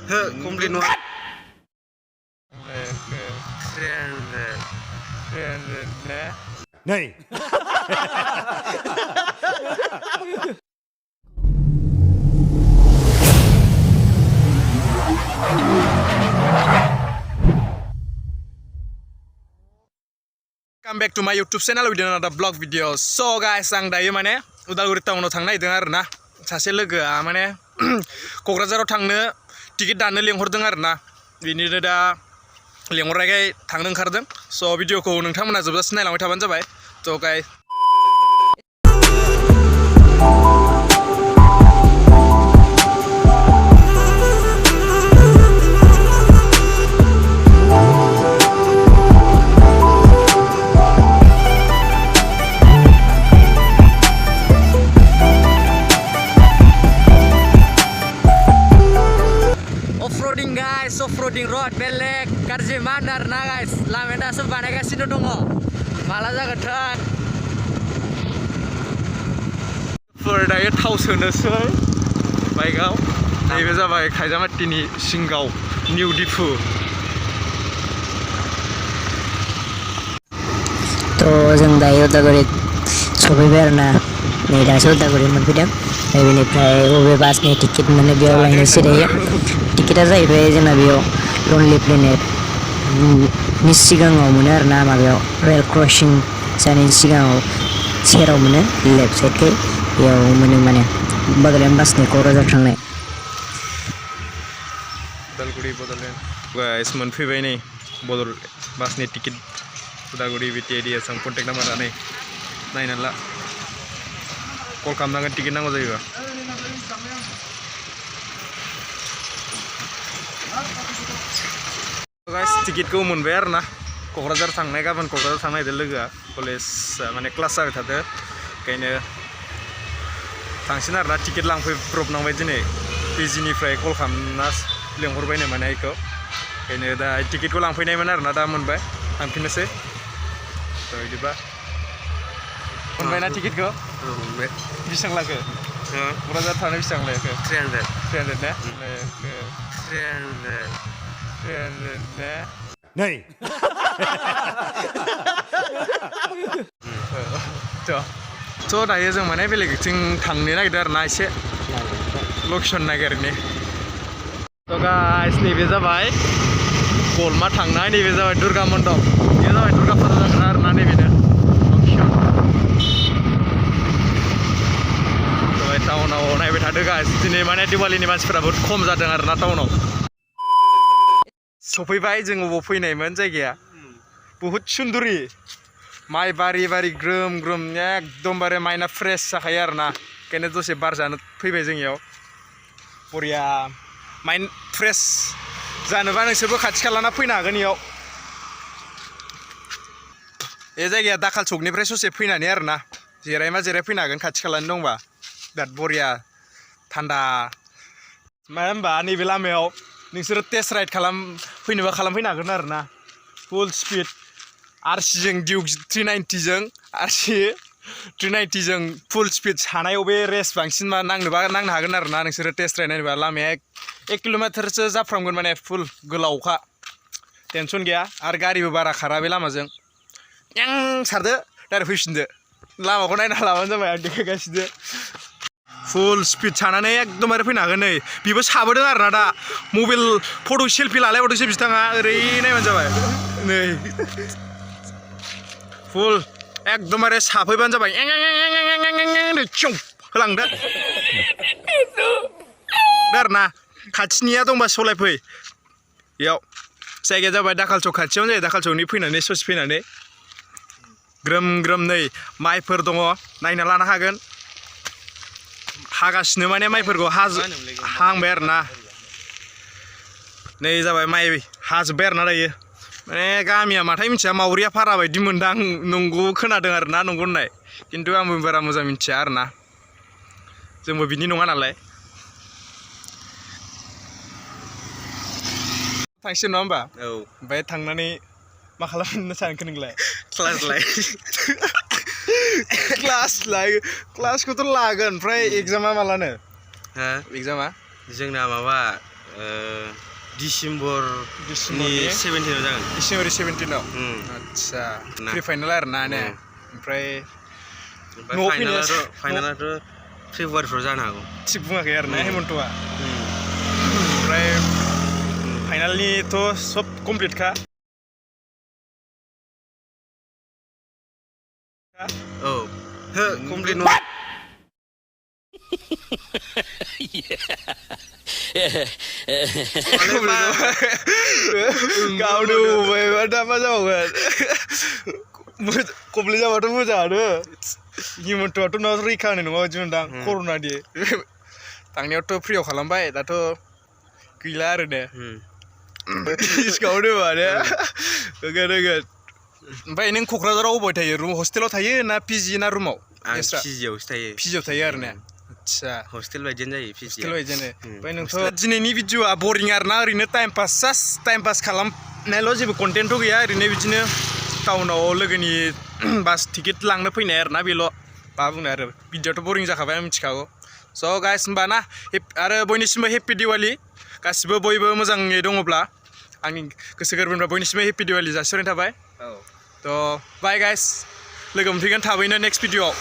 हो कमप्लिट नङा 300 ne? Nay. Come back to my YouTube channel with another vlog video. So guys, आं दायो माने उदालगुरि टाउनाव थांनो नागिरदों आरोना सासे लोगोआ माने क'क्राझाराव थांनो टिकेट दाननो लेंहरदों आरोना बिनिनो दा लेंहरनायखाय थांनो ओंखारदों स' भिडिअखौ नोंथांमोना जोबजासिम नायलांबाय थाबानो जाबाय स' गाइस off-roading road belek गाज्रि मान आरोना गाइस लामाया दासो बानायगासिनो दङ माला जागोनथाय दायो थाव सोनोसै बाइकआव नैबे जाबाय खायजामाटिनि सिंगाव निउ दिफु थ' जों दायो उदालगुरि सफैबाय आरोना नै दासो उदालगुरि मोनफैदों बेनिफ्राय बबे बासनि टिकेट मोनो बेयाव लायनोसै दायो टिकेटा जाहैबाय जोंना बेयाव लनलि प्लेनेटनि सिगाङाव मोनो आरोना माबायाव रेल क्रसिं जानायनि सिगाङाव सेराव मोनो लेफ्ट साइडखै बेयाव मोनो माने बड'लेण्ड बासनि क'क्राझार थांनाय उदालगुरि बड'लेण्ड गाइस मोनफैबाय नै बड'लेण्ड बासनि टिकेट उदालगुरि बिटिआइडि आसाम कन्टेक्ट नाम्बारा नै नायनानै ला कल खालामनांगोन टिकेट नांगौ जायोबा गाइस टिकेटखौ मोनबाय आरोना क'क्राझार थांनाय गाबोन क'क्राझार थांनो नागिरदों लोगोआ कलेज माने क्लास जाबाय थादों ओंखायनो थांसिन आरोना टिकेट लांफैब्रबनांबाय दिनै पिजिनिफ्राय कल खालामना लेंहरबायनो माने बेखौ ओंखायनो दा टिकेटखौ लांफैनायमोन आरोना दा मोनबाय थांफिननोसै थ' बिदिबा मोनबायना टिकेटखौ मोनबाय बेसेबां लाखो क'क्राझार थांनो बेसेबां लाखो 300 ने 300 ne Nay. थ' दायो जों माने बेलेगथिं थांनो नागिरदों आरोना एसे लकेसन नागिरनो थ' गाइस नैबे जाबाय गलमा थांनाय नैबे जाबाय दुर्गा मण्डप बेयो जाबाय दुर्गा फुजा जागोन आरोना नैबेनो लकेसन थ' टाउनाव नायबाय थादों गाइस दिनै माने दिवालीनि मानसिफोरा बहुत खम जादों आरोना टाउनाव सफैबाय जों अबाव फैनायमोन जायगाया बहुत सुन्दुरि माइ बारि बारि ग्रोम ग्रोम एकदमबारे माइन्डआ फ्रेस जाखायो आरोना ओंखायनो दसे बार जानो फैबाय जोंनियाव बरिया माइन्ड फ्रेस जानोबा नोंसोरबो खाथि खालाना फैनो हागोन इयाव बे जायगाया दाखाल चकनिफ्राय ससे फैनानै आरोना जिरायमा फैनो हागोन खाथि खालानि दंबा बिराद बरिया थान्दा मानो होनबा नैबे लामायाव नोंसोरो टेस्ट राइड फैनोबा खालामफैनो हागोन आरोना फुल स्पिड आरसिजों डिउक 390जों आरसि 390जों फुल स्पिड सानायाव बे रेस बांसिन नांनो हागोन आरोना नोंसोरो टेस्ट राइड नायनोबा लामाया 1 किल'मिटारसो जाफ्रामगोन माने फुल गोलावखा टेनसन गैया आरो गारिबो बारा खारा बे लामाजों सारदो डाइरेक्ट फैफिनदो लामाखौ नायना लाबानो जाबाय आं देखायगासिनो फुल स्पिड सानानै एकदमबारे फैनो हागोन नै बेबो साबोदों आरोना दा मबाइल फट' सेल्फि लालायबावदोंसो बिथाङा ओरै नायबानो जाबाय नै फुल एकदमबारे साफैबानो जाबाय होलांदो आरोना खाथिनिया दंबा सलायफै बेयाव जायगाया जाबाय दाखाल चक खाथियावनो जायो दाखाल चकनि फैनानै ससे फैनानै ग्रोम ग्रोम नै माइफोर दङ नायना लानो हागोन हागासिनो माने माइफोरखौ हांबाय आरोना नै जाबाय माइ हाजोब्बाय आरोना दायो माने गामिया माथाय मिथिया मावरिया फारा बायदि मोनदां नंगौ खोनादों आरोना नंगौ होननाय खिन्थु आंबो बारा मोजां मिथिया आरोना जोंबो बिदि नङा नालाय थांसिगोन नङा होमबा औ ओमफ्राय थांनानै मा खालामनो सानखो नोंलाय क्लासखौथ' लागोन ओमफ्राय एग्जामा मालानो हा एग्जामा जोंना माबा डिसेम्बरनि 17 जागोन डिसेम्बर 17 आदसा प्रि फाइनाल आरो ना ने ओमफ्राय न'आव फाइनालाथ' फेब्रुवारिफ्राव जानो हागौ थिग बुङाखै आरो ना हेमन्तआ ओमफ्राय फाइनालनिथ' सब कमप्लिटखा औ हो कमप्लिट नङा गावनो बबायबा दा मा जाबावगोन कमप्लिट जाबाथ' मोजाङानो हेमन्तआथ' न'आव रैखा होनाय नङा बायदि मोनदां कर'नानि थांनायावथ' फ्रियाव खालामबाय दाथ' गैला आरो ने डिसकाउन्ट होबा ने होगोन ओमफ्राय नों क'क्राझाराव अबाय थायो रुम हस्टेलाव थायो ना पिजि ना रुमाव आं पिजिआवसो थायो पिजिआव थायो आरो ने आदसा हस्टेल बायदियानो जायो हस्टेल बायदियानो ओमफ्राय नोंथ' दिनैनि भिडिअ'आ बरिं आरो ना ओरैनो time pass just time pass खालामनायल' जेबो कन्टेन्टथ' गैया ओरैनो बिदिनो टाउनाव लोगोनि बास टिकेट लांनो फैनाय आरो ना बेल' मा बुंनो आरो भिडिअ'आथ' बरिं जाखाबाय आं मिथिखागौ स' गाइस होमबा ना आरो बयनिसिमबो हेपि दिवालि गासिबो बयबो मोजाङै दङब्ला आंनि गोसो गोरबोनिफ्राय बयनिसिमबो हेपि दिवालि जासिहरनाय थाबाय थ' बाय गाइस लोगो मोनफैगोन थाबैनो नेक्स्ट भिडिअ'आव